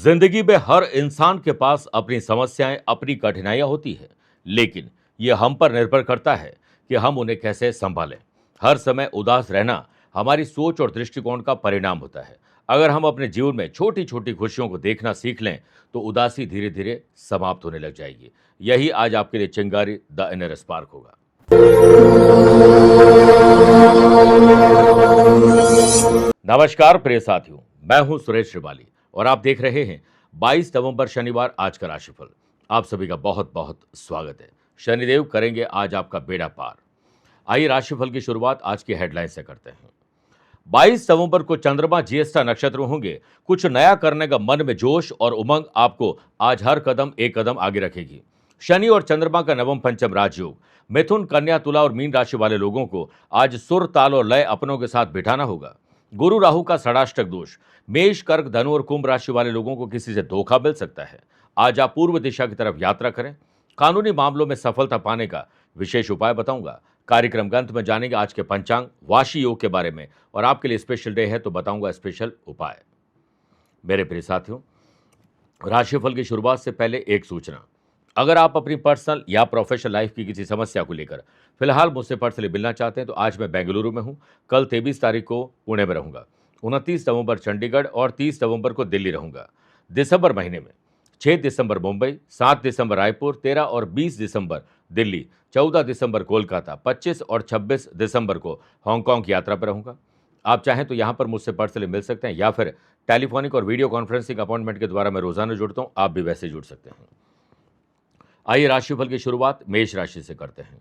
जिंदगी में हर इंसान के पास अपनी समस्याएं, अपनी कठिनाइयां होती है, लेकिन ये हम पर निर्भर करता है कि हम उन्हें कैसे संभालें। हर समय उदास रहना हमारी सोच और दृष्टिकोण का परिणाम होता है। अगर हम अपने जीवन में छोटी छोटी खुशियों को देखना सीख लें, तो उदासी धीरे धीरे समाप्त होने लग जाएगी। यही आज आपके लिए चिंगारी द इनर स्पार्क होगा। नमस्कार प्रिय साथियों, मैं हूं सुरेश श्रिवाली और आप देख रहे हैं 22 नवंबर शनिवार आज का राशिफल। आप सभी का बहुत बहुत स्वागत है। शनिदेव करेंगे आज आपका बेड़ा पार। आइए राशिफल की शुरुआत आज की हेडलाइन से करते हैं। 22 नवंबर को चंद्रमा ज्येष्ठा नक्षत्र में होंगे। कुछ नया करने का मन में जोश और उमंग आपको आज हर कदम एक कदम आगे रखेगी। शनि और चंद्रमा का नवम पंचम राजयोग। मिथुन, कन्या, तुला और मीन राशि वाले लोगों को आज सुर, ताल और लय अपनों के साथ बिठाना होगा। गुरु राहु का षडाष्टक दोष। मेष, कर्क, धनु और कुंभ राशि वाले लोगों को किसी से धोखा मिल सकता है। आज आप पूर्व दिशा की तरफ यात्रा करें। कानूनी मामलों में सफलता पाने का विशेष उपाय बताऊंगा। कार्यक्रम के अंत में जानेंगे आज के पंचांग, वाशी योग के बारे में और आपके लिए स्पेशल डे है तो बताऊंगा स्पेशल उपाय। मेरे प्रिय साथियों, राशिफल की शुरुआत से पहले एक सूचना। अगर आप अपनी पर्सनल या प्रोफेशनल लाइफ की किसी समस्या को लेकर फिलहाल मुझसे पर्सनली मिलना चाहते हैं तो आज मैं बेंगलुरु में हूं। कल 23 तारीख को पुणे में रहूंगा, 29 नवंबर चंडीगढ़ और 30 नवंबर को दिल्ली रहूंगा। दिसंबर महीने में 6 दिसंबर मुंबई, 7 दिसंबर रायपुर, 13 और 20 दिसंबर दिल्ली, 14 दिसंबर कोलकाता, 25 और 26 दिसंबर को हांगकांग की यात्रा पर रहूंगा। आप चाहें तो यहाँ पर मुझसे पर्सनली मिल सकते हैं या फिर टेलीफोनिक और वीडियो कॉन्फ्रेंसिंग अपॉइंटमेंट के द्वारा मैं रोजाना जुड़ता हूँ। आप भी वैसे जुड़ सकते हैं। आइए राशिफल की शुरुआत मेष राशि से करते हैं।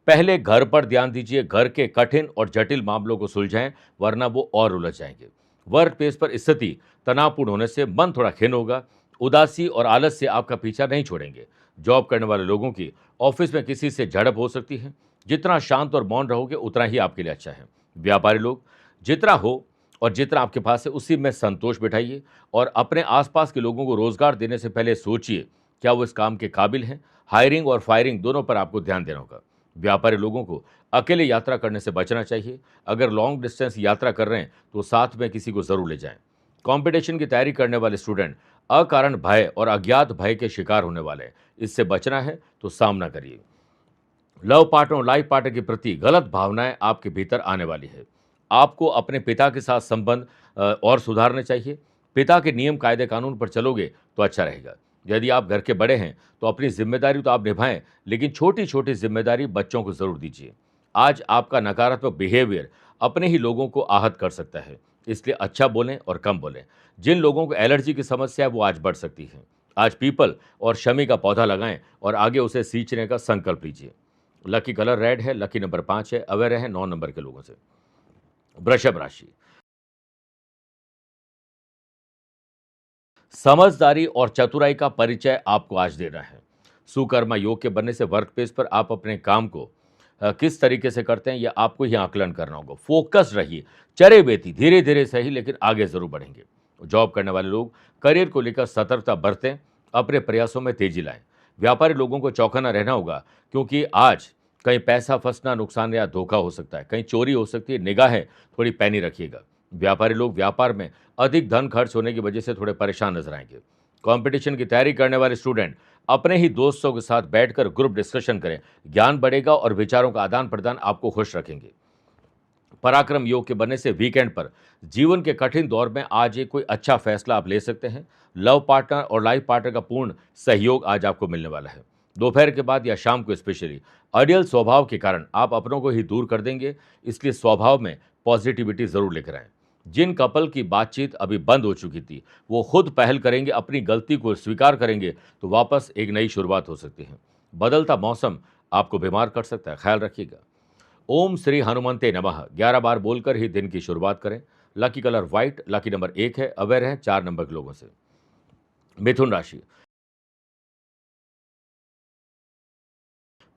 पहले घर पर ध्यान दीजिए। घर के कठिन और जटिल मामलों को सुलझाएं, वरना वो और उलझ जाएंगे। वर्क प्लेस पर स्थिति तनावपूर्ण होने से मन थोड़ा खिन्न होगा। उदासी और आलस से आपका पीछा नहीं छोड़ेंगे। जॉब करने वाले लोगों की ऑफिस में किसी से झड़प हो सकती है। जितना शांत और मौन रहोगे उतना ही आपके लिए अच्छा है। व्यापारी लोग, जितना हो और जितना आपके पास है उसी में संतोष बिठाइए और अपने आसपास के लोगों को रोजगार देने से पहले सोचिए क्या वो इस काम के काबिल हैं। हायरिंग और फायरिंग दोनों पर आपको ध्यान देना होगा। व्यापारी लोगों को अकेले यात्रा करने से बचना चाहिए। अगर लॉन्ग डिस्टेंस यात्रा कर रहे हैं तो साथ में किसी को जरूर ले जाएं। कंपटीशन की तैयारी करने वाले स्टूडेंट अकारण भय और अज्ञात भय के शिकार होने वाले हैं। इससे बचना है तो सामना करिए। लव पार्टनर और लाइफ पार्टनर के प्रति गलत भावनाएं आपके भीतर आने वाली है। आपको अपने पिता के साथ संबंध और सुधारने चाहिए। पिता के नियम, कायदे, कानून पर चलोगे तो अच्छा रहेगा। यदि आप घर के बड़े हैं तो अपनी जिम्मेदारी तो आप निभाएं, लेकिन छोटी छोटी जिम्मेदारी बच्चों को जरूर दीजिए। आज आपका नकारात्मक बिहेवियर अपने ही लोगों को आहत कर सकता है, इसलिए अच्छा बोलें और कम बोलें। जिन लोगों को एलर्जी की समस्या है वो आज बढ़ सकती है। आज पीपल और शमी का पौधा लगाएं और आगे उसे सींचने का संकल्प लीजिए। लकी कलर रेड है, लकी नंबर 5 है। अवेयर है 9 नंबर के लोगों से। वृषभ राशि। समझदारी और चतुराई का परिचय आपको आज देना है। सुकर्मा योग के बनने से वर्क प्लेस पर आप अपने काम को किस तरीके से करते हैं यह आपको ही आकलन करना होगा। फोकस रहिए, चरे बेती, धीरे धीरे सही लेकिन आगे जरूर बढ़ेंगे। जॉब करने वाले लोग करियर को लेकर सतर्कता बरतें, अपने प्रयासों में तेजी लाएं। व्यापारी लोगों को चौकन्ना रहना होगा क्योंकि आज कहीं पैसा फंसना, नुकसान या धोखा हो सकता है, कहीं चोरी हो सकती है। निगाहें थोड़ी पैनी रखिएगा। व्यापारी लोग व्यापार में अधिक धन खर्च होने की वजह से थोड़े परेशान नजर आएंगे। कंपटीशन की तैयारी करने वाले स्टूडेंट अपने ही दोस्तों के साथ बैठकर ग्रुप डिस्कशन करें। ज्ञान बढ़ेगा और विचारों का आदान प्रदान आपको खुश रखेंगे। पराक्रम योग के बनने से वीकेंड पर जीवन के कठिन दौर में आज एक कोई अच्छा फैसला आप ले सकते हैं। लव पार्टनर और लाइफ पार्टनर का पूर्ण सहयोग आज आपको मिलने वाला है। दोपहर के बाद या शाम को स्पेशली अड़ियल स्वभाव के कारण आप अपनों को ही दूर कर देंगे, इसलिए स्वभाव में पॉजिटिविटी जरूर लेकर आएं। जिन कपल की बातचीत अभी बंद हो चुकी थी वो खुद पहल करेंगे, अपनी गलती को स्वीकार करेंगे तो वापस एक नई शुरुआत हो सकती है। बदलता मौसम आपको बीमार कर सकता है, ख्याल रखिएगा। ओम श्री हनुमंते नमः 11 बार बोलकर ही दिन की शुरुआत करें। Lucky colour white, lucky number 1 है। अवेयर है 4 नंबर के लोगों से। मिथुन राशि।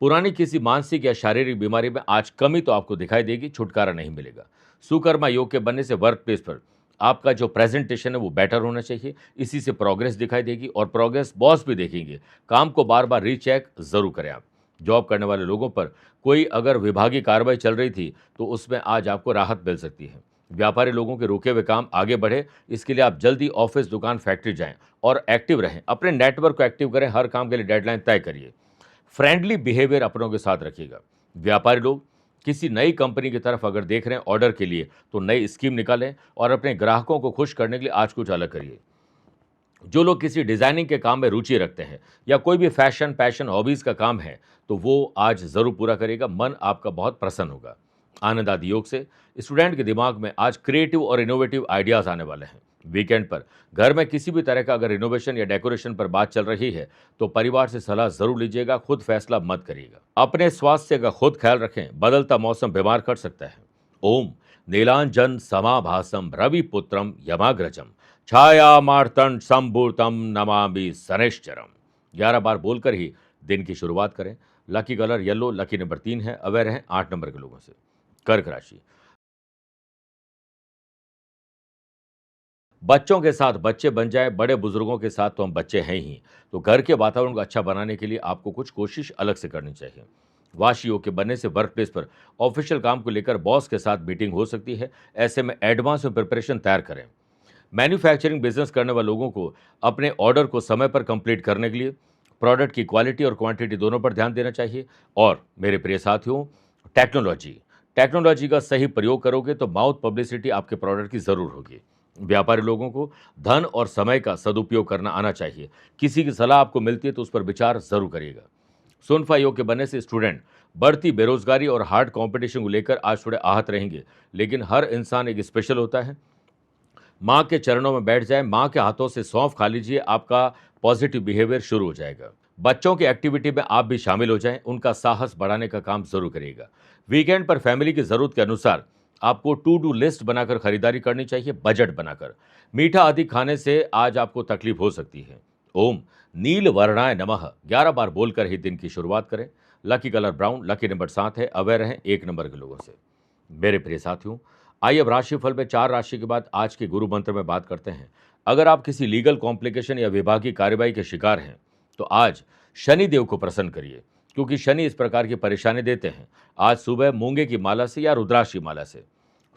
पुरानी किसी मानसिक या शारीरिक बीमारी में आज कमी तो आपको दिखाई देगी, छुटकारा नहीं मिलेगा। सुकर्मा योग के बनने से वर्क प्लेस पर आपका जो प्रेजेंटेशन है वो बेटर होना चाहिए। इसी से प्रोग्रेस दिखाई देगी और प्रोग्रेस बॉस भी देखेंगे। काम को बार बार रीचेक जरूर करें आप। जॉब करने वाले लोगों पर कोई अगर विभागीय कार्रवाई चल रही थी तो उसमें आज आपको राहत मिल सकती है। व्यापारी लोगों के रुके हुए काम आगे बढ़े, इसके लिए आप जल्दी ऑफिस, दुकान, फैक्ट्री जाएं और एक्टिव रहें। अपने नेटवर्क को एक्टिव करें, हर काम के लिए डेडलाइन तय करिए। फ्रेंडली बिहेवियर अपनों के साथ रखिएगा। व्यापारी लोग किसी नई कंपनी की तरफ अगर देख रहे हैं ऑर्डर के लिए, तो नई स्कीम निकालें और अपने ग्राहकों को खुश करने के लिए आज कुछ अलग करिए। जो लोग किसी डिजाइनिंग के काम में रुचि रखते हैं या कोई भी फैशन, पैशन, हॉबीज का काम है, तो वो आज जरूर पूरा करेगा। मन आपका बहुत प्रसन्न होगा। आनंद आदि योग से स्टूडेंट के दिमाग में आज क्रिएटिव और इनोवेटिव आइडियाज आने वाले हैं। वीकेंड पर घर में किसी भी तरह का अगर इनोवेशन या डेकोरेशन पर बात चल रही है, तो परिवार से सलाह जरूर लीजिएगा, खुद फैसला मत करिएगा। अपने स्वास्थ्य का खुद ख्याल रखें, बदलता मौसम बीमार कर सकता है। ओम नीलांजन समाभासम रविपुत्रम यमाग्रजम छाया मार्तंड संभूतम नमामि शनैश्चरम। 11 बार बोलकर ही दिन की शुरुआत करें। Lucky colour yellow, lucky number 3 है। अवेयर हैं 8 नंबर के लोगों से। कर्क राशि, बच्चों के साथ बच्चे बन जाए, बड़े बुजुर्गों के साथ तो हम बच्चे हैं ही। तो घर के वातावरण को अच्छा बनाने के लिए आपको कुछ कोशिश अलग से करनी चाहिए। वाशी योग के बनने से वर्क प्लेस पर ऑफिशियल काम को लेकर बॉस के साथ मीटिंग हो सकती है। ऐसे में एडवांस में प्रिपरेशन तैयार करें। मैन्युफैक्चरिंग बिजनेस करने वाले लोगों को अपने ऑर्डर को समय पर कंप्लीट करने के लिए प्रोडक्ट की क्वालिटी और क्वांटिटी दोनों पर ध्यान देना चाहिए। और मेरे प्रिय साथियों, टेक्नोलॉजी टेक्नोलॉजी का सही प्रयोग करोगे तो माउथ पब्लिसिटी आपके प्रोडक्ट की जरूर होगी। व्यापारी लोगों को धन और समय का सदुपयोग करना आना चाहिए। किसी की सलाह आपको मिलती है तो उस पर विचार जरूर करिएगा। सोनफा योग के बनने से स्टूडेंट बढ़ती बेरोजगारी और हार्ड कंपटीशन को लेकर आज थोड़े आहत रहेंगे, लेकिन हर इंसान एक स्पेशल होता है। माँ के चरणों में बैठ जाएं, माँ के हाथों से सौंफ खा लीजिए, आपका पॉजिटिव बिहेवियर शुरू हो जाएगा। बच्चों की एक्टिविटी में आप भी शामिल हो जाएं, उनका साहस बढ़ाने का काम जरूर करिएगा। वीकेंड पर फैमिली की जरूरत के अनुसार आपको टू डू लिस्ट बनाकर खरीदारी करनी चाहिए, बजट बनाकर। मीठा अधिक खाने से आज आपको तकलीफ हो सकती है। ओम नील वर्णाय नमः 11 बार बोलकर ही दिन की शुरुआत करें। Lucky colour brown, lucky number 7 है। अवेयर रहें 1 नंबर के लोगों से। मेरे प्रिय साथियों, आइए अब राशिफल में 4 राशि के बाद आज के गुरु मंत्र में बात करते हैं। अगर आप किसी लीगल कॉम्प्लिकेशन या विभागीय कार्रवाई के शिकार हैं, तो आज शनि देव को प्रसन्न करिए, क्योंकि शनि इस प्रकार की परेशानी देते हैं। आज सुबह मूंगे की माला से या रुद्राक्ष की माला से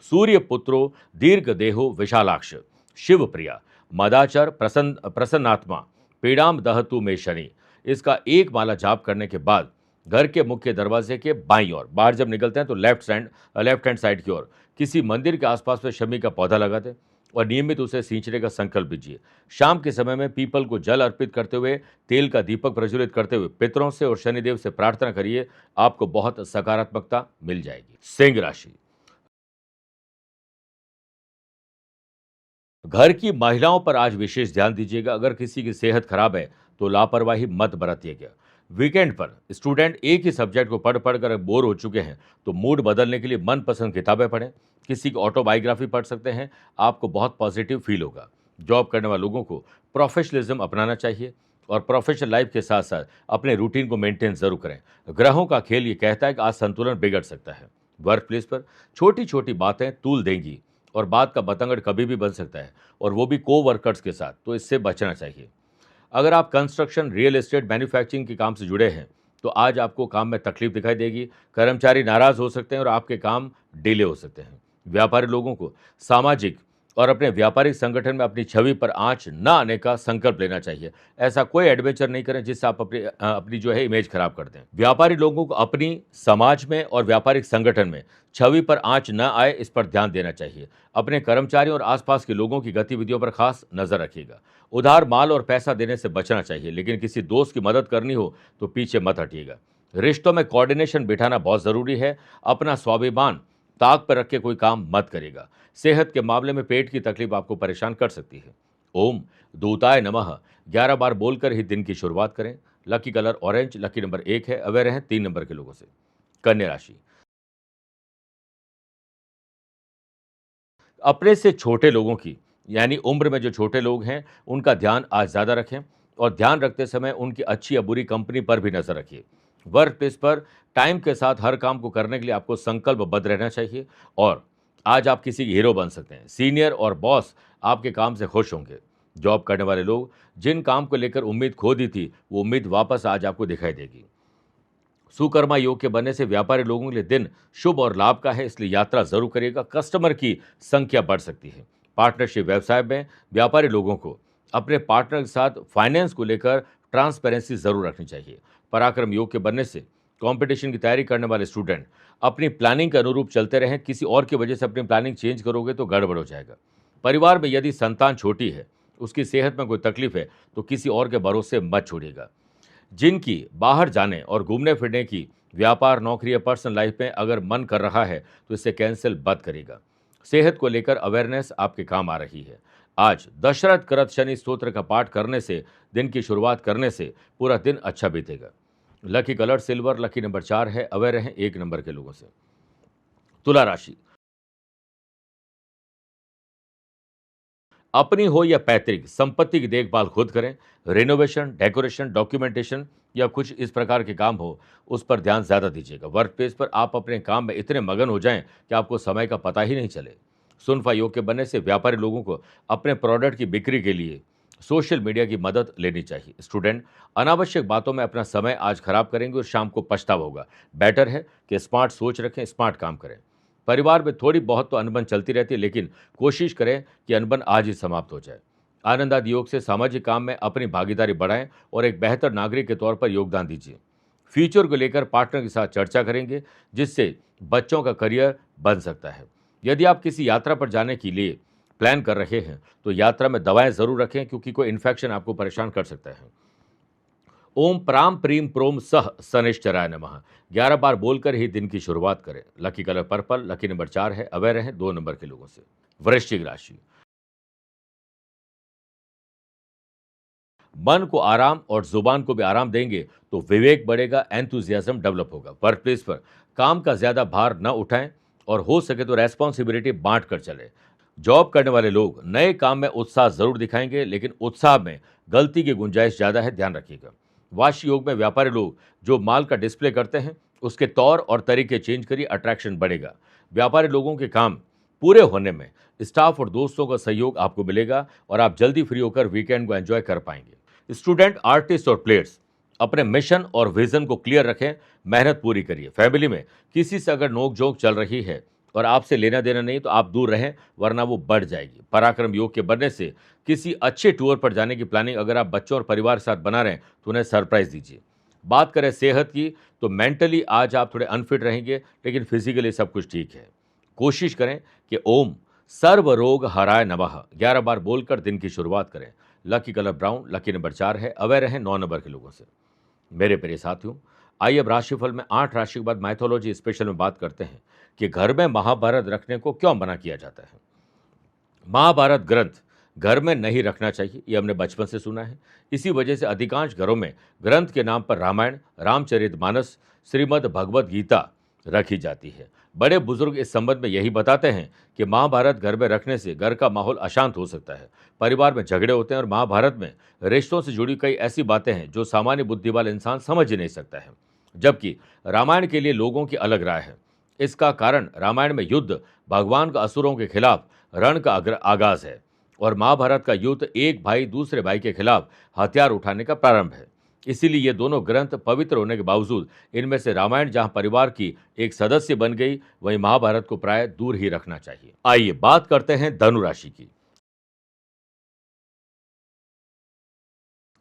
सूर्य पुत्रो दीर्घ देहो विशालाक्ष शिव प्रिया मदाचर प्रसन्नात्मा पीड़ाम दहतु में शनि, इसका एक माला जाप करने के बाद घर के मुख्य दरवाजे के बाईं ओर, बाहर जब निकलते हैं तो लेफ्ट हैंड साइड की ओर किसी मंदिर के आसपास में शमी का पौधा लगा दें और नियमित उसे सींचने का संकल्प लीजिए। शाम के समय में पीपल को जल अर्पित करते हुए, तेल का दीपक प्रज्वलित करते हुए पितरों से और शनिदेव से प्रार्थना करिए, आपको बहुत सकारात्मकता मिल जाएगी। सिंह राशि, घर की महिलाओं पर आज विशेष ध्यान दीजिएगा। अगर किसी की सेहत खराब है तो लापरवाही मत बरतिएगा। वीकेंड पर स्टूडेंट एक ही सब्जेक्ट को पढ़ पढ़कर बोर हो चुके हैं, तो मूड बदलने के लिए मनपसंद किताबें पढ़ें। किसी की ऑटोबायोग्राफी पढ़ सकते हैं, आपको बहुत पॉजिटिव फील होगा। जॉब करने वाले लोगों को प्रोफेशनलिज्म अपनाना चाहिए और प्रोफेशनल लाइफ के साथ साथ अपने रूटीन को मेंटेन जरूर करें। ग्रहों का खेल ये कहता है कि आज संतुलन बिगड़ सकता है। वर्क प्लेस पर छोटी छोटी बातें तूल देंगी और बात का बतंगड़ कभी भी बन सकता है, और वो भी को वर्कर्स के साथ, तो इससे बचना चाहिए। अगर आप कंस्ट्रक्शन, रियल एस्टेट, मैन्युफैक्चरिंग के काम से जुड़े हैं, तो आज आपको काम में तकलीफ दिखाई देगी। कर्मचारी नाराज हो सकते हैं और आपके काम डिले हो सकते हैं। व्यापारी लोगों को सामाजिक और अपने व्यापारिक संगठन में अपनी छवि पर आंच न आने का संकल्प लेना चाहिए। ऐसा कोई एडवेंचर नहीं करें जिससे आप अपनी जो है इमेज खराब कर दें। व्यापारी लोगों को अपनी समाज में और व्यापारिक संगठन में छवि पर आंच न आए, इस पर ध्यान देना चाहिए। अपने कर्मचारियों और आसपास के लोगों की गतिविधियों पर खास नजर रखिएगा। उधार माल और पैसा देने से बचना चाहिए, लेकिन किसी दोस्त की मदद करनी हो तो पीछे मत हटिएगा। रिश्तों में कोऑर्डिनेशन बिठाना बहुत जरूरी है। अपना स्वाभिमान ताक पर रख के कोई काम मत करेगा। सेहत के मामले में पेट की तकलीफ आपको परेशान कर सकती है। ओम दूताय नमः 11 बार बोलकर ही दिन की शुरुआत करें। Lucky colour orange, lucky number 1 है। अवेयर हैं 3 नंबर के लोगों से। कन्या राशि, अपने से छोटे लोगों की, यानी उम्र में जो छोटे लोग हैं, उनका ध्यान आज ज़्यादा रखें और ध्यान रखते समय उनकी अच्छी या बुरी कंपनी पर भी नज़र रखिए। वर्क प्लेस पर टाइम के साथ हर काम को करने के लिए आपको संकल्पबद्ध रहना चाहिए और आज आप किसी की हीरो बन सकते हैं। सीनियर और बॉस आपके काम से खुश होंगे। जॉब करने वाले लोग जिन काम को लेकर उम्मीद खो दी थी, वो उम्मीद वापस आज आपको दिखाई देगी। सुकर्मा योग के बनने से व्यापारी लोगों के लिए दिन शुभ और लाभ का है, इसलिए यात्रा जरूर करिएगा। कस्टमर की संख्या बढ़ सकती है। पार्टनरशिप व्यवसाय में व्यापारी लोगों को अपने पार्टनर के साथ फाइनेंस को लेकर ट्रांसपेरेंसी जरूर रखनी चाहिए। पराक्रम योग के बनने से कंपटीशन की तैयारी करने वाले स्टूडेंट अपनी प्लानिंग के अनुरूप चलते रहें। किसी और की वजह से अपनी प्लानिंग चेंज करोगे तो गड़बड़ हो जाएगा। परिवार में यदि संतान छोटी है, उसकी सेहत में कोई तकलीफ है, तो किसी और के भरोसे मत छोड़िएगा। जिनकी बाहर जाने और घूमने फिरने की व्यापार, नौकरी या पर्सनल लाइफ में अगर मन कर रहा है तो इसे कैंसिल मत करेगा। सेहत को लेकर अवेयरनेस आपके काम आ रही है। आज दशरथ करत शनि स्तोत्र का पाठ करने से, दिन की शुरुआत करने से पूरा दिन अच्छा बीतेगा। Lucky colour silver, lucky number 4 है। अवेयर रहें 1 नंबर के लोगों से। तुला राशि, अपनी हो या पैतृक संपत्ति की देखभाल खुद करें। रिनोवेशन, डेकोरेशन, डॉक्यूमेंटेशन या कुछ इस प्रकार के काम हो, उस पर ध्यान ज्यादा दीजिएगा। वर्क प्लेस पर आप अपने काम में इतने मगन हो जाएं कि आपको समय का पता ही नहीं चले। सुनफा योग के बनने से व्यापारी लोगों को अपने प्रोडक्ट की बिक्री के लिए सोशल मीडिया की मदद लेनी चाहिए। स्टूडेंट अनावश्यक बातों में अपना समय आज खराब करेंगे और शाम को पछतावा होगा। बेटर है कि स्मार्ट सोच रखें, स्मार्ट काम करें। परिवार में थोड़ी बहुत तो अनबन चलती रहती है, लेकिन कोशिश करें कि अनबन आज ही समाप्त हो जाए। आनंद आदि योग से सामाजिक काम में अपनी भागीदारी बढ़ाएं और एक बेहतर नागरिक के तौर पर योगदान दीजिए। फ्यूचर को लेकर पार्टनर के साथ चर्चा करेंगे, जिससे बच्चों का करियर बन सकता है। यदि आप किसी यात्रा पर जाने के लिए प्लान कर रहे हैं तो यात्रा में दवाएं जरूर रखें, क्योंकि कोई इन्फेक्शन आपको परेशान कर सकता है। ओम प्राम प्रीम प्रोम सह शनिश्चराय नमः 11 बार बोलकर ही दिन की शुरुआत करें। Lucky colour purple, lucky number 4 है। अवेयर रहें 2 नंबर के लोगों से। वृश्चिक राशि, मन को आराम और जुबान को भी आराम देंगे तो विवेक बढ़ेगा, एंथुजियाज्म डेवलप होगा। वर्क प्लेस पर काम का ज्यादा भार न उठाएं और हो सके तो रेस्पॉन्सिबिलिटी बांट कर चले। जॉब करने वाले लोग नए काम में उत्साह जरूर दिखाएंगे, लेकिन उत्साह में गलती की गुंजाइश ज्यादा है, ध्यान रखिएगा। वाशी योग में व्यापारी लोग जो माल का डिस्प्ले करते हैं उसके तौर और तरीके चेंज करिए, अट्रैक्शन बढ़ेगा। व्यापारी लोगों के काम पूरे होने में स्टाफ और दोस्तों का सहयोग आपको मिलेगा और आप जल्दी फ्री होकर वीकेंड को एंजॉय कर पाएंगे। स्टूडेंट, आर्टिस्ट और प्लेयर्स अपने मिशन और विजन को क्लियर रखें, मेहनत पूरी करिए। फैमिली में किसी से अगर नोक झोंक चल रही है और आपसे लेना देना नहीं तो आप दूर रहें, वरना वो बढ़ जाएगी। पराक्रम योग के बनने से किसी अच्छे टूर पर जाने की प्लानिंग अगर आप बच्चों और परिवार के साथ बना रहे हैं तो उन्हें सरप्राइज दीजिए। बात करें सेहत की तो मेंटली आज आप थोड़े अनफिट रहेंगे, लेकिन फिजिकली सब कुछ ठीक है। कोशिश करें कि ओम सर्व रोग हराय नमः 11 बार बोलकर दिन की शुरुआत करें। Lucky colour brown, lucky number 4 है। अवेयर रहें 9 नंबर के लोगों से। मेरे प्रिय साथियों, आइए अब राशिफल में 8 राशि के बाद माइथोलॉजी स्पेशल में बात करते हैं कि घर में महाभारत रखने को क्यों मना किया जाता है। महाभारत ग्रंथ घर में नहीं रखना चाहिए, ये हमने बचपन से सुना है। इसी वजह से अधिकांश घरों में ग्रंथ के नाम पर रामायण, रामचरितमानस, श्रीमद् भगवत गीता रखी जाती है। बड़े बुजुर्ग इस संबंध में यही बताते हैं कि महाभारत घर में रखने से घर का माहौल अशांत हो सकता है, परिवार में झगड़े होते हैं और महाभारत में रिश्तों से जुड़ी कई ऐसी बातें हैं जो सामान्य बुद्धि वाला इंसान समझ ही नहीं सकता है। जबकि रामायण के लिए लोगों की अलग राय है। इसका कारण रामायण में युद्ध भगवान का असुरों के खिलाफ रण का आगाज है और महाभारत का युद्ध एक भाई दूसरे भाई के खिलाफ हथियार उठाने का प्रारंभ है। इसीलिए ये दोनों ग्रंथ पवित्र होने के बावजूद इनमें से रामायण जहां परिवार की एक सदस्य बन गई, वहीं महाभारत को प्राय दूर ही रखना चाहिए। आइए बात करते हैं धनु राशि की।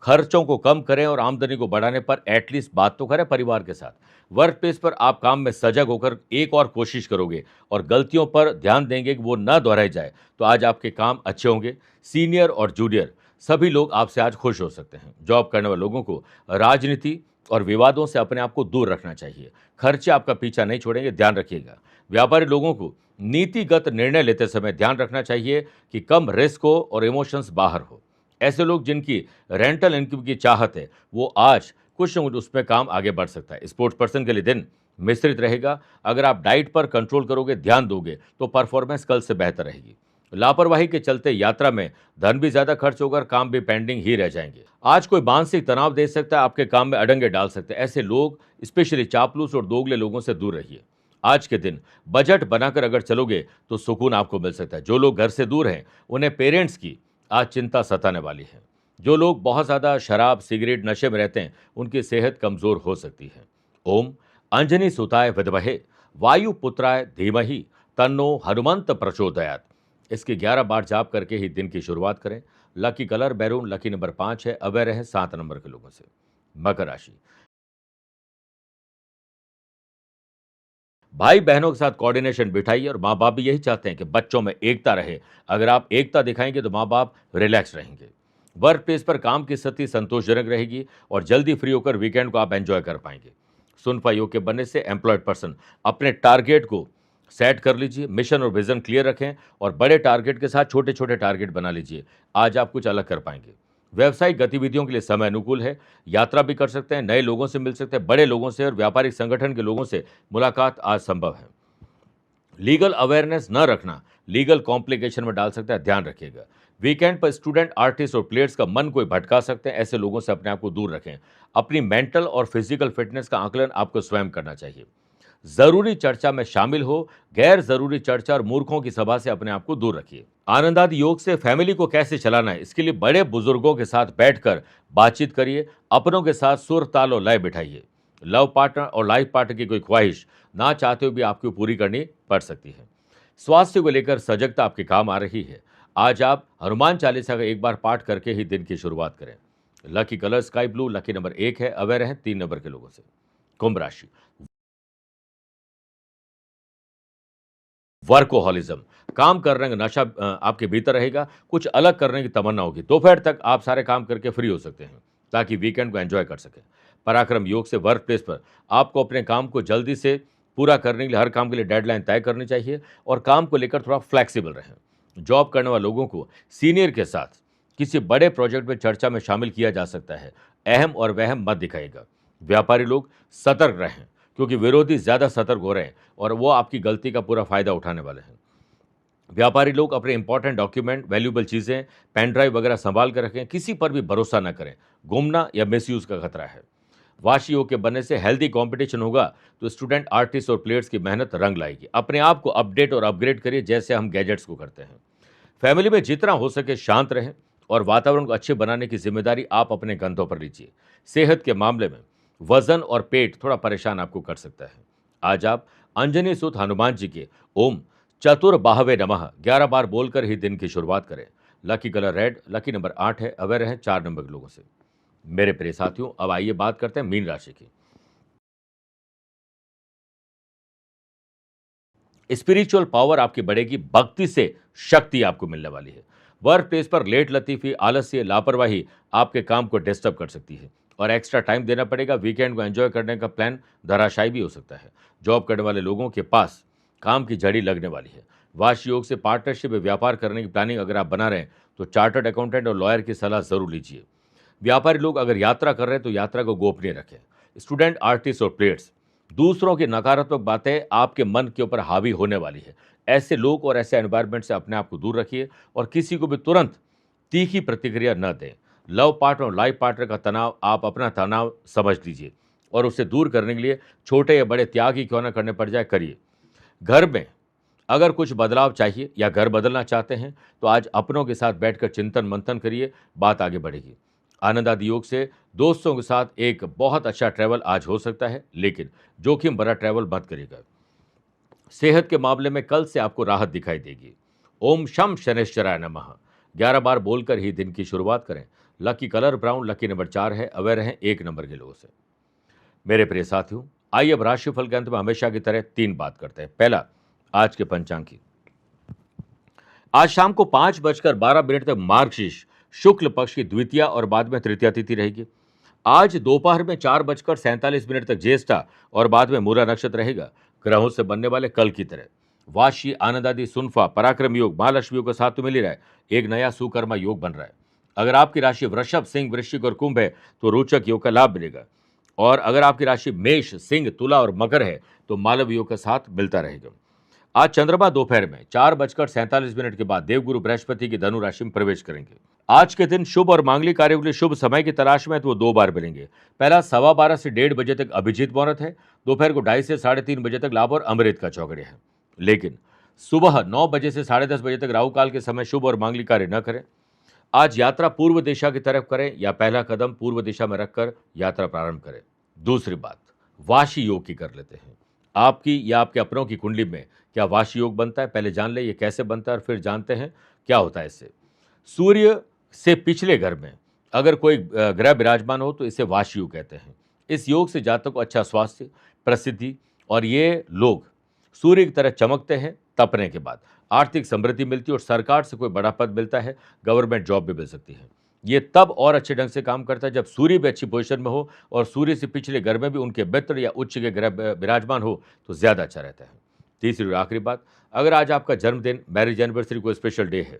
खर्चों को कम करें और आमदनी को बढ़ाने पर एटलीस्ट बात तो करें परिवार के साथ। वर्क प्लेस पर आप काम में सजग होकर एक और कोशिश करोगे और गलतियों पर ध्यान देंगे कि वो न दोहराई जाए तो आज आपके काम अच्छे होंगे। सीनियर और जूनियर सभी लोग आपसे आज खुश हो सकते हैं। जॉब करने वाले लोगों को राजनीति और विवादों से अपने आप को दूर रखना चाहिए। खर्चे आपका पीछा नहीं छोड़ेंगे, ध्यान रखिएगा। व्यापारी लोगों को नीतिगत निर्णय लेते समय ध्यान रखना चाहिए कि कम रिस्क हो और इमोशंस बाहर हो। ऐसे लोग जिनकी रेंटल इनकम की चाहत है, वो आज कुछ न कुछ उसमें काम आगे बढ़ सकता है। स्पोर्ट्स पर्सन के लिए दिन मिश्रित रहेगा। अगर आप डाइट पर कंट्रोल करोगे, ध्यान दोगे तो परफॉर्मेंस कल से बेहतर रहेगी। लापरवाही के चलते यात्रा में धन भी ज्यादा खर्च होगा और काम भी पेंडिंग ही रह जाएंगे। आज कोई मानसिक तनाव दे सकता है, आपके काम में अड़ंगे डाल सकते हैं। ऐसे लोग, स्पेशली चापलूस और दोगले लोगों से दूर रहिए। आज के दिन बजट बनाकर अगर चलोगे तो सुकून आपको मिल सकता है। जो लोग घर से दूर हैं उन्हें पेरेंट्स की आज चिंता सताने वाली है। जो लोग बहुत ज़्यादा शराब सिगरेट नशे में रहते हैं उनकी सेहत कमज़ोर हो सकती है। ओम अंजनी सुताय विद्महे वायुपुत्राय धीमहि तन्नो हनुमंत प्रचोदयात। इसकी 11 बार जाप करके ही दिन की शुरुआत करें। लकी कलर बैरून, लकी नंबर 5 है, अवेयर रहें 7 नंबर के लोगों से। मकर राशि, भाई बहनों के साथ कोऑर्डिनेशन बिठाइए और माँ बाप भी यही चाहते हैं कि बच्चों में एकता रहे। अगर आप एकता दिखाएंगे तो माँ बाप रिलैक्स रहेंगे। वर्क प्लेस पर काम की स्थिति संतोषजनक रहेगी और जल्दी फ्री होकर वीकेंड को आप एंजॉय कर पाएंगे। सुनफा योग के बनने से एम्प्लॉयड पर्सन अपने टारगेट को सेट कर लीजिए, मिशन और विजन क्लियर रखें और बड़े टारगेट के साथ छोटे छोटे टारगेट बना लीजिए। आज आप कुछ अलग कर पाएंगे। व्यावसायिक गतिविधियों के लिए समय अनुकूल है। यात्रा भी कर सकते हैं, नए लोगों से मिल सकते हैं, बड़े लोगों से और व्यापारिक संगठन के लोगों से मुलाकात आज संभव है। लीगल अवेयरनेस न रखना लीगल कॉम्प्लिकेशन में डाल सकता है, ध्यान रखिएगा। वीकेंड पर स्टूडेंट, आर्टिस्ट और प्लेयर्स का मन कोई भटका सकते हैं, ऐसे लोगों से अपने आप को दूर रखें। अपनी मेंटल और फिजिकल फिटनेस का आकलन आपको स्वयं करना चाहिए। जरूरी चर्चा में शामिल हो, गैर जरूरी चर्चा और मूर्खों की सभा से अपने आप को दूर रखिए। आनंदादि योग से फैमिली को कैसे चलाना है, इसके लिए बड़े बुजुर्गों के साथ बैठकर बातचीत करिए। अपनों के साथ सुर ताल और लय बिठाइए। लव पार्टनर और लाइफ पार्टनर की कोई ख्वाहिश ना चाहते हुए भी आपको पूरी करनी पड़ सकती है। स्वास्थ्य को लेकर सजगता आपके काम आ रही है। आज आप हनुमान चालीसा का एक बार पाठ करके ही दिन की शुरुआत करें। Lucky colour sky blue, lucky number 1 है, अवेयर हैं 3 नंबर के लोगों से। कुंभ राशि, वर्कोहॉलिज्म, काम कर रहे हैं, नशा आपके भीतर रहेगा, कुछ अलग करने की तमन्ना होगी। दोपहर तक आप सारे काम करके फ्री हो सकते हैं ताकि वीकेंड को एंजॉय कर सकें। पराक्रम योग से वर्क प्लेस पर आपको अपने काम को जल्दी से पूरा करने के लिए हर काम के लिए डेडलाइन तय करनी चाहिए और काम को लेकर थोड़ा फ्लेक्सिबल रहें। जॉब करने वाले लोगों को सीनियर के साथ किसी बड़े प्रोजेक्ट में चर्चा में शामिल किया जा सकता है। अहम और वहम मत दिखाएगा। व्यापारी लोग सतर्क रहें क्योंकि विरोधी ज़्यादा सतर्क हो रहे हैं और वो आपकी गलती का पूरा फायदा उठाने वाले हैं। व्यापारी लोग अपने इंपॉर्टेंट डॉक्यूमेंट, वैल्यूएबल चीज़ें, पेन ड्राइव वगैरह संभाल कर रखें। किसी पर भी भरोसा न करें, गुमना या मिसयूज का खतरा है। वाशी योग के बनने से हेल्दी कंपटीशन होगा तो स्टूडेंट, आर्टिस्ट और प्लेयर्स की मेहनत रंग लाएगी। अपने आप को अपडेट और अपग्रेड करिए जैसे हम गैजेट्स को करते हैं। फैमिली में जितना हो सके शांत रहें और वातावरण को अच्छे बनाने की जिम्मेदारी आप अपने कंधों पर लीजिए। सेहत के मामले में वजन और पेट थोड़ा परेशान आपको कर सकता है। आज आप अंजनी सुत हनुमान जी के ओम चतुर्बाहवे नमः 11 बार बोलकर ही दिन की शुरुआत करें। Lucky colour red, lucky number 8 है, अवेयर हैं 4 नंबर के लोगों से। मेरे प्रिय साथियों, अब आइए बात करते हैं मीन राशि की। स्पिरिचुअल पावर आपकी बढ़ेगी, भक्ति से शक्ति आपको मिलने वाली है। वर्क प्लेस पर लेट लतीफी, आलस्य, लापरवाही आपके काम को डिस्टर्ब कर सकती है और एक्स्ट्रा टाइम देना पड़ेगा। वीकेंड को एंजॉय करने का प्लान धराशायी भी हो सकता है। जॉब करने वाले लोगों के पास काम की झड़ी लगने वाली है। वाश योग से पार्टनरशिप में व्यापार करने की प्लानिंग अगर आप बना रहे हैं तो चार्टर्ड अकाउंटेंट और लॉयर की सलाह जरूर लीजिए। व्यापारी लोग अगर यात्रा कर रहे हैं तो यात्रा को गोपनीय रखें। स्टूडेंट, आर्टिस्ट और प्लेयर्स, दूसरों की नकारात्मक बातें आपके मन के ऊपर हावी होने वाली है। ऐसे लोग और ऐसे एनवायरनमेंट से अपने आप को दूर रखिए और किसी को भी तुरंत तीखी प्रतिक्रिया न दें। लव पार्टनर और लाइफ पार्टनर का तनाव आप अपना तनाव समझ लीजिए और उसे दूर करने के लिए छोटे या बड़े त्याग ही क्यों ना करने पड़ जाए, करिए। घर में अगर कुछ बदलाव चाहिए या घर बदलना चाहते हैं तो आज अपनों के साथ बैठकर चिंतन मंथन करिए, बात आगे बढ़ेगी। आनंद आदि योग से दोस्तों के साथ एक बहुत अच्छा ट्रैवल आज हो सकता है, लेकिन जोखिम भरा ट्रैवल मत करिएगा। सेहत के मामले में कल से आपको राहत दिखाई देगी। ओम शम शनैश्चराय नमः 11 बार बोलकर ही दिन की शुरुआत करें। Lucky colour brown, lucky number 4 है, अवेयर हैं 1 नंबर के लोगों से। मेरे प्रिय साथियों, आइए अब राशिफल के अंत में हमेशा की तरह 3 बात करते हैं। पहला, आज के पंचांग की। आज शाम को 5:12 तक मार्गशीर्ष शुक्ल पक्ष की द्वितीया और बाद में तृतीया तिथि रहेगी। आज दोपहर में 4:47 तक ज्येष्ठा और बाद में मूला नक्षत्र रहेगा। ग्रहों से बनने वाले कल की तरह वाशी, आनंद आदि, सुनफा, पराक्रम योग, महालक्ष्मी योग का साथ तो मिल ही रहा है। एक नया सुकर्मा योग बन रहा है। अगर आपकी राशि वृषभ, सिंह, वृश्चिक और कुंभ है तो रोचक योग का लाभ मिलेगा और अगर आपकी राशि मेष, सिंह, तुला और मकर है तो मालव योग का साथ मिलता रहेगा। आज चंद्रमा दोपहर में 4:47 के बाद देवगुरु बृहस्पति की धनु राशि में प्रवेश करेंगे। आज के दिन शुभ और मांगलिक कार्यों के लिए शुभ समय की तलाश में है तो वो 2 बार मिलेंगे। पहला 12:15 से 1:30 बजे तक अभिजीत मुहूर्त है। दोपहर को 2:30 से 3:30 बजे तक लाभ और अमृत का चौघड़िया है। लेकिन सुबह 9 बजे से 10:30 बजे तक राहु काल के समय शुभ और मांगलिक कार्य न करें। आज यात्रा पूर्व दिशा की तरफ करें या पहला कदम पूर्व दिशा में रखकर यात्रा प्रारंभ करें। दूसरी बात, वाशी योग की कर लेते हैं। आपकी या आपके अपनों की कुंडली में क्या वाशी योग बनता है, पहले जान ले ये कैसे बनता है और फिर जानते हैं क्या होता है इससे। सूर्य से पिछले घर में अगर कोई ग्रह विराजमान हो तो इसे वाशी योग कहते हैं। इस योग से जातक को अच्छा स्वास्थ्य, प्रसिद्धि और ये लोग सूर्य की तरह चमकते हैं। तपने के बाद आर्थिक समृद्धि मिलती है और सरकार से कोई बड़ा पद मिलता है, गवर्नमेंट जॉब भी मिल सकती है। ये तब और अच्छे ढंग से काम करता है जब सूर्य भी अच्छी पोजीशन में हो और सूर्य से पिछले घर में भी उनके मित्र या उच्च के ग्रह विराजमान हो तो ज़्यादा अच्छा रहता है। तीसरी और आखिरी बात, अगर आज आपका जन्मदिन, मैरिज एनिवर्सरी, कोई स्पेशल डे है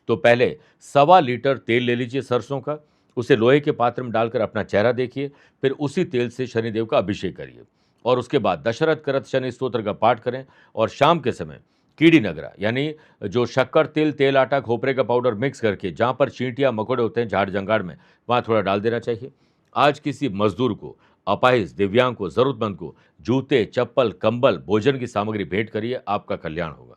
तो पहले 1.25 लीटर तेल ले लीजिए सरसों का, उसे लोहे के पात्र में डालकर अपना चेहरा देखिए, फिर उसी तेल से शनिदेव का अभिषेक करिए और उसके बाद दशरथ करत शनि स्तोत्र का पाठ करें और शाम के समय कीड़ी नगरा यानी जो शक्कर तिल, तेल, आटा, खोपरे का पाउडर मिक्स करके जहाँ पर चींटियाँ मकोड़े होते हैं झाड़ जंगाड़ में, वहाँ थोड़ा डाल देना चाहिए। आज किसी मजदूर को, अपाहिज, दिव्यांग को, जरूरतमंद को जूते, चप्पल, कंबल, भोजन की सामग्री भेंट करिए, आपका कल्याण होगा।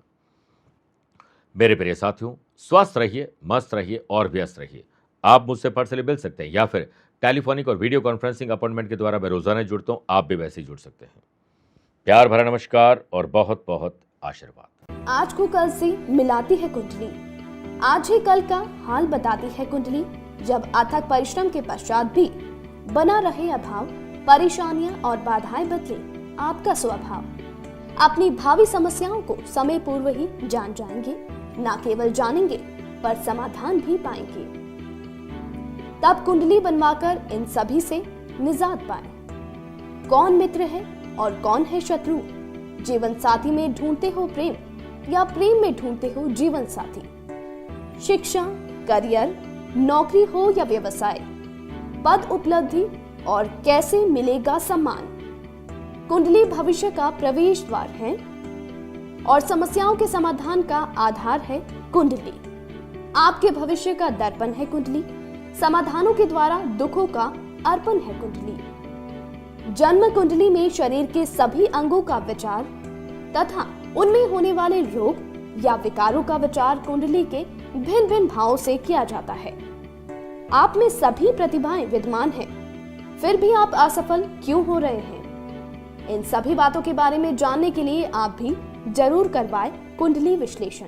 मेरे प्रिय साथियों, स्वस्थ रहिए, मस्त रहिए और व्यस्त रहिए। आप मुझसे पर्सनली मिल सकते हैं या फिर टेलीफोनिक और वीडियो कॉन्फ्रेंसिंग अपॉइंटमेंट के द्वारा मैं रोजाना जुड़ता हूँ, आप भी वैसे ही जुड़ सकते हैं। प्यार भरा नमस्कार और बहुत बहुत आशीर्वाद। आज को कल से मिलाती है कुंडली, आज ही कल का हाल बताती है कुंडली। जब अथक परिश्रम के पश्चात भी बना रहे अभाव, परेशानियां और बाधाएं बदले आपका स्वभाव, अपनी भावी समस्याओं को समय पूर्व ही जान जाएंगे, न केवल जानेंगे पर समाधान भी पाएंगे। तब कुंडली बनवाकर इन सभी से निजात पाए। कौन मित्र है और कौन है शत्रु, जीवन साथी में ढूंढते हो प्रेम या प्रेम में ढूंढते हो जीवन साथी, शिक्षा, करियर, नौकरी हो या व्यवसाय, पद उपलब्धि और कैसे मिलेगा सम्मान। कुंडली भविष्य का प्रवेश द्वार है और समस्याओं के समाधान का आधार है कुंडली। आपके भविष्य का दर्पण है कुंडली, समाधानों के द्वारा दुखों का अर्पण है कुंडली। जन्म कुंडली में शरीर के सभी अंगों का विचार तथा उनमें होने वाले रोग या विकारों का विचार कुंडली के भिन्न भिन्न भावों से किया जाता है। आप में सभी प्रतिभाएं विद्यमान हैं, फिर भी आप असफल क्यों हो रहे हैं? इन सभी बातों के बारे में जानने के लिए आप भी जरूर करवाएं कुंडली विश्लेषण।